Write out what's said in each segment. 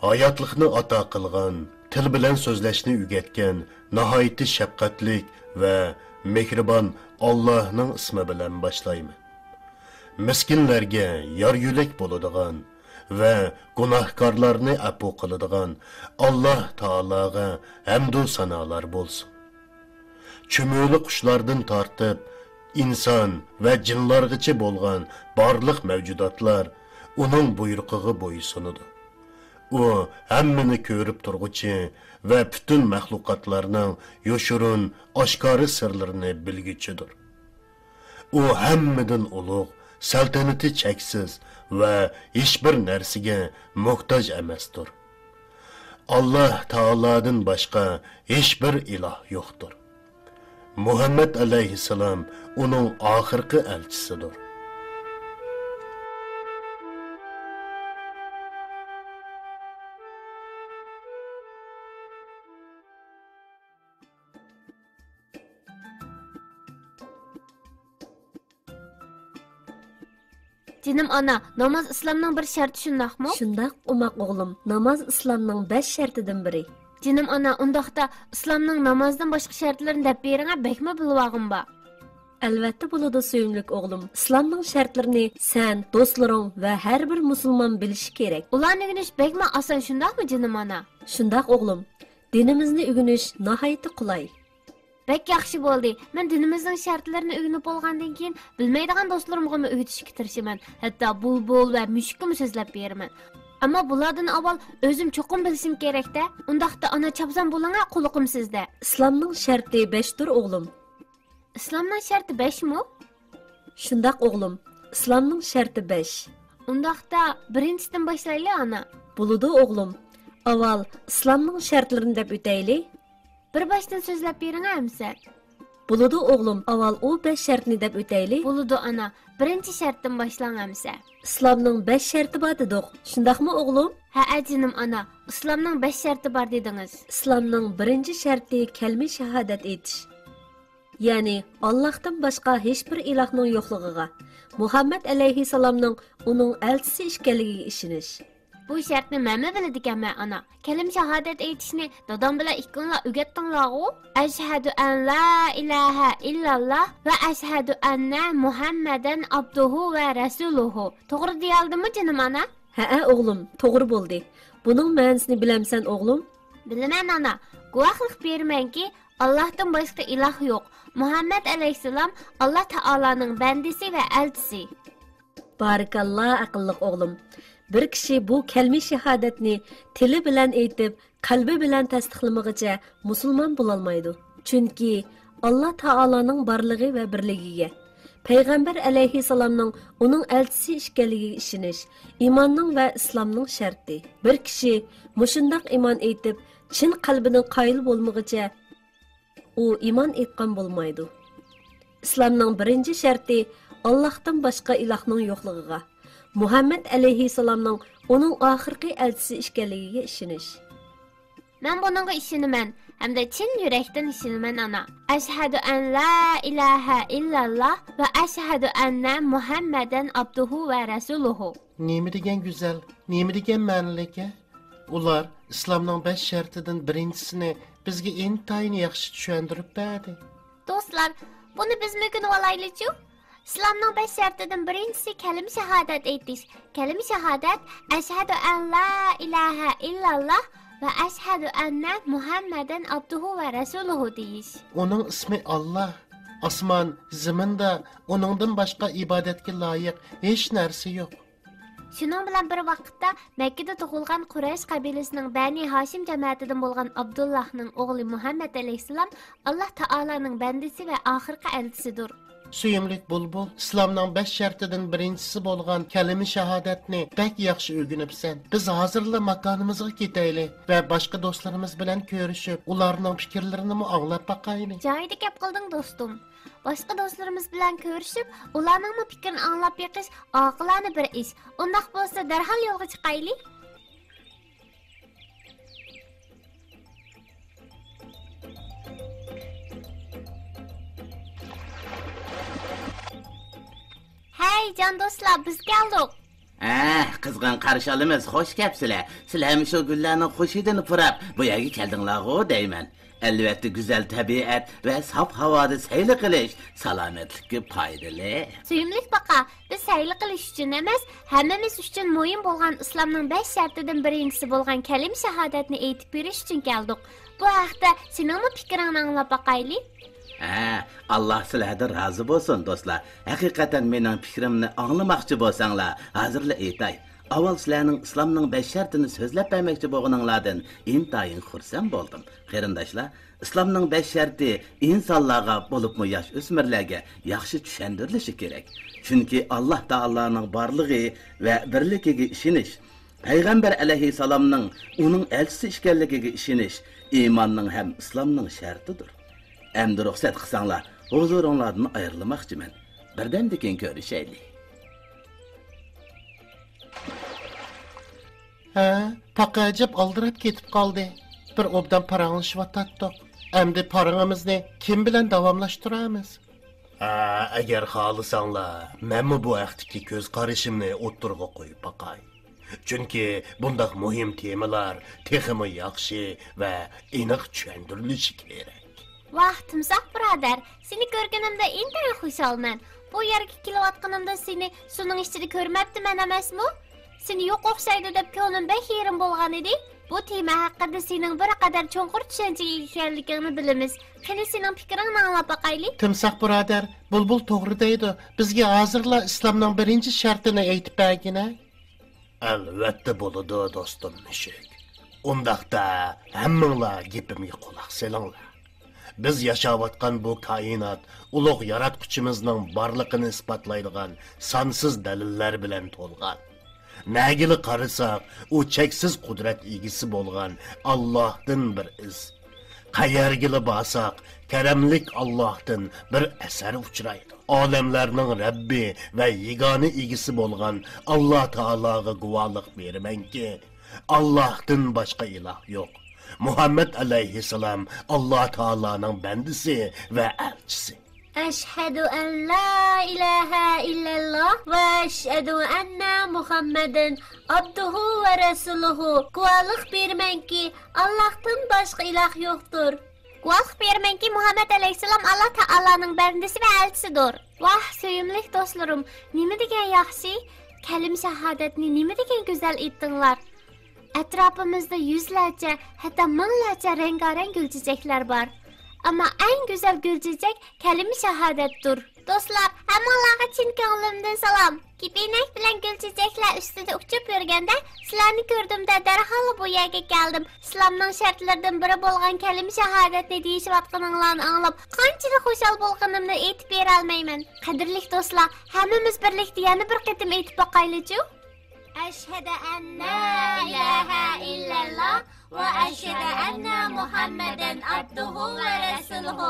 hayotlikni ato qilgan, til bilan so'zlashni o'rgatgan, nihoyatda shafqatlik va mehribon Allohning ismi bilan boshlayman. Miskinlarga yor yo'lak bo'ladigan va gunohkorlarni afu qiladigan Alloh taologa hamd va sanolar bo'lsin. Chumuli qushlardan tortib inson va jinlargacha bo'lgan barliq mavjudotlar uning buyrug'iga bo'ysunadi. U hammani ko'rib turg'uchi va butun maxluqotlarning yoshurun, oshkora sirlarini bilguchidir. U hammadan ulug', saltanati cheksiz va hech bir narsaga muhtoj emasdir. Alloh taolodan boshqa hech bir iloh yo'qdir. Muhammad alayhissalom uning oxirgi elchisidir. Canım ana, namaz İslam'ның bir şartı şundaqmı? Şundaq umaq oğlum, namaz İslam'ның 5 şartıdan biri. Canım ana, undaqda İslam'ның namazdan başqa şartlarını dep beriңə bəkmə bilvağım ba. Albatta bo'ladi suyumlik o'g'lim. Islomning shartlarini sen, do'stlaring va har bir musulmon bilishi kerak. Ularni o'rganish bəkmə asan şundaqmı canım ana? Shundaq o'g'lim. Dinimizni o'rganish nihoyatda qulay. Bek yaxshi bo'ldi. Men dinimizning shartlarini o'rganib olgandan keyin bilmaydigan do'stlarimga o'rgatishga tirishaman. Hatto bulbul va mushukni so'zlab beraman. Ammo bulardan avval o'zim cho'qim bilishim kerak-da. Undaqda ana chapsam bo'langa quliqim sizda. Islomning sharti 5 dir o'g'lim. İslamның şartı 5 mi? Shundaq o'g'lim. Islomning sharti 5. Undaqda birinchisidan boshlaylik ana. Bo'ladi o'g'lim. Avval islomning shartlarini deb o'tayli. Bir başdan so'zlab bering amsa. Bo'ladi o'g'lim. Avval o 5 shartni deb o'tayli. Bo'ladi ana. Birinchi shartdan boshlang amsa. Islomning 5 sharti bor dedik. Shundaqmi o'g'lim? Ha, ajinim ana. İslamның 5 sharti bor dedingiz. Islomning birinchi sharti kalima shahodat etish. Yani Allah'tan başqa hech bir ilohning yo'qligiga, Muhammad alayhissalomning uning elchisi ekanligiga ishonish. Bu shartni men biladiganman ana. Kalim shahodat aytishni dadam bilan ikkinlar o'rgatdinglar-ku. Ashhadu an la ilaha illalloh va ashhadu anna Muhammadan abduhu va rasuluhu. To'g'ri deyaldimmi jinim ana? Ha, o'g'lim, to'g'ri bo'ldi. Buning ma'nosini bilamsan o'g'lim? Bilaman ana. Guvohlik bermanki, Allah'tan başqa iloh yo'q. Muhammad alayhissalom Allah Taalaning bandisi va elchisi. Barakalloh aqlliq o'g'lim. Bir kishi bu kalima shahodatni tili bilan aytib, qalbi bilan tasdiqlamaguncha musulmon bo'la olmaydi. Chunki Alloh Taalaning borligi va birligiga, payg'ambar alayhissalomning uning elchisi ekanligiga ishonish iymonning va islomning sharti. Bir kishi mushundaq iymon aytib, chin qalbining qoyil bo'lmaguncha u iymon etgan bo'lmaydi. Islomning birinchi sharti Allohdan boshqa ilohning yo'qligiga, Muhammad alayhissalomning uning oxirgi elchisi ekanligiga ishonish. Men buningga ishonaman, hamda chin yurakdan ishonaman ana. Ashhadu an la ilaha illalloh va ashhadu anna Muhammadan abduhu va rasuluhu. Nima degan go'zal, nima degan ma'nolik? Ular İslamның 5 shartidan birinchisini bizga intayin yaxshi tushuntirib berdi. Do'stlar, buni biz mümkün olaylik-ku. İslamның 5 shartidan birinchisi kalim shahodat aytish. Kalim shahodat ashhadu an la ilaha illalloh va ashhadu anna Muhammadan abduhu va rasuluhu deyish. Onun ismi Allah. Osmon, zaminda oningdan boshqa ibodatga loyiq hech narsa yo'q. Şunun bilan bir vaqtda Məkkədə tug'ilgan Quraysh qabiləsinin Bani Hashim cəmiyyətindən bolğan Abdullahның oğlu Muhammed alayhissalam Allah Taalaning bandisi və axirgi elchisidir. Suyumlik bulbul, İslamның 5 shartidan birinchisi bo'lgan kalima shahodatni bak yaxshi o'rganibsan. Biz hozirla makonimizga ketaylik va boshqa do'stlarimiz bilan ko'rishib, ularning fikrlarini anglab baqaylik. Joyida gap qilding do'stim. Başqa do'stlarimiz bilan ko'rishib, ularning fikrini anglab beqish oqilona bir ish. Undaq bo'lsa, darhol yo'lga chiqaylik. Hey can dostlar, biz geldik. Qizg'in qarshi olamiz, xush kelibsizlar. Sizlar ham shu gullarning xushidini purab, bu yerga keldinglar-ku deyman. Albatta güzel tabiat ve saf havada sayli qilish salomatlikka foydali. Suyimlik baqa, biz sayli qilish uchun emas, hammamiz uchun muhim bo'lgan islomning 5 shartidan birinchisi bo'lgan kalim shahodatni aytib berish uchun keldik. Bu haqda sening fikringni anglab baqaylik. Allah sizlardan razı bo'lsin do'stlar. Haqiqatan mening fikrimni anglamoqchi bo'lsanglar, hozirla aytay. Avval sizlarning islomning 5 shartini so'zlab bermoqchi bo'lganinglardan intayin xursand bo'ldim. Qarindoshlar, islomning 5 sharti insonlarga bo'libmi yosh o'smirlarga yaxshi tushuntirilishi kerak. Chunki Alloh taolaning borligi va birligiga ishonish, payg'ambar alayhisalomning uning elchisi ekanligiga ishonish iymonning ham islomning shartidir. Endi ruxsat qilsanglar, huzuringlardan ayrilmoqchiman. Birdamdan keyin ko'rishaylik. Pakayacıp aldırıp ketip kaldı. Bir obdan paranlaşıvatattık. Endi paranımızı kim bilen davamlaştıramız? Eğer halısanlar, ben bu vaxtki göz karışımını oturga koyup bakay. Çünkü bundak mühim temalar teximi yaxşı ve aniq tushuntirilishi kerak. Vaqtimsaq birodar, seni ko'rganimda intayin xursandman. Bu yerga kelayotganimda seni suning ichida ko'rmabdiman emasmi? Seni yo'q o'xshaydi deb ko'nglim behirim bo'lgan edi. Bu tema haqida sening bir qadar cho'nqur tushunchaga ekanligingni bilamiz. Qani sening fikringni anglab baqaylik. Timsah birodar, bulbul to'g'ri deydi. Bizga hozirla islomning birinchi shartini aytib bergina. Albatta bo'ladi do'stim Mushuk. Undaqda hammanglar gapimga quloq solinglar. Biz yashayotgan bu koinot ulug' yaratquchimizning borlig'ini isbotlaydigan sonsiz dalillar bilan to'lgan. Nagili qarasak, u cheksiz qudrat egisi bo'lgan Allohdan bir iz. Qayergili borsak, karamlik Allohdan bir asar uchraydi. Olamlarning Rabbi va yegona egisi bo'lgan Alloh taologa guvohlik beramanki, Allohdan boshqa iloh yo'q. Muhammad alayhissalom Alloh taoloning bandisi va elchisi. Ashhadu an la ilaha illalloh va ashhadu anna Muhammadan abduhu va rasuluhu. Guvohlik bermanki, Allohdan boshqa iloh yo'qdir. Guvohlik bermanki, Muhammad alayhissalom Alloh taoloning bandisi va elchisidir. Vah, suyimli do'stlarim, nima degan yaxshi kalim shahodatni nima degan go'zal aytdinglar. Atrofimizda yuzlarcha, hatto minglarcha rengarang gulchechaklar bor. Ama en güzel gülçecek kelime şehadattir. Dostlar, hammalarga chin ko'nglimdan salom. Kepenak bilan gulchechaklar ustida uchib yurganda sizlarni ko'rdimda darhol bu yerga keldim. Islomning shartlaridan biri bo'lgan kalima shahodatni deyishayotganinglarni anglab, qanchalik xushal bo'lganimni aytib bera olmayman. Qadrli do'stlar, hammamiz birlikda yana bir qatim aytib boqaylik-chi. Ashhadu an la ilaha illalloh va ashhadu anna Muhammadan abduhu va rasuluhu.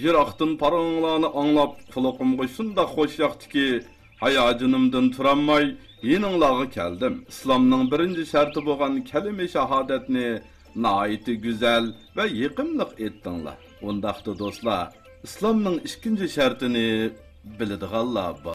Yiroqdan paranlarni anglab, quloqimga shunda xo'sh yoqdiki, hayojonimdan turamay, yeninglarga keldim. Islomning birinchi sharti bo'lgan kalima shahodatni nihoyatda go'zal va yiqimliq aytdinglar. Undaqda do'stlar, islomning ikkinchi shartini biladiganlar bor.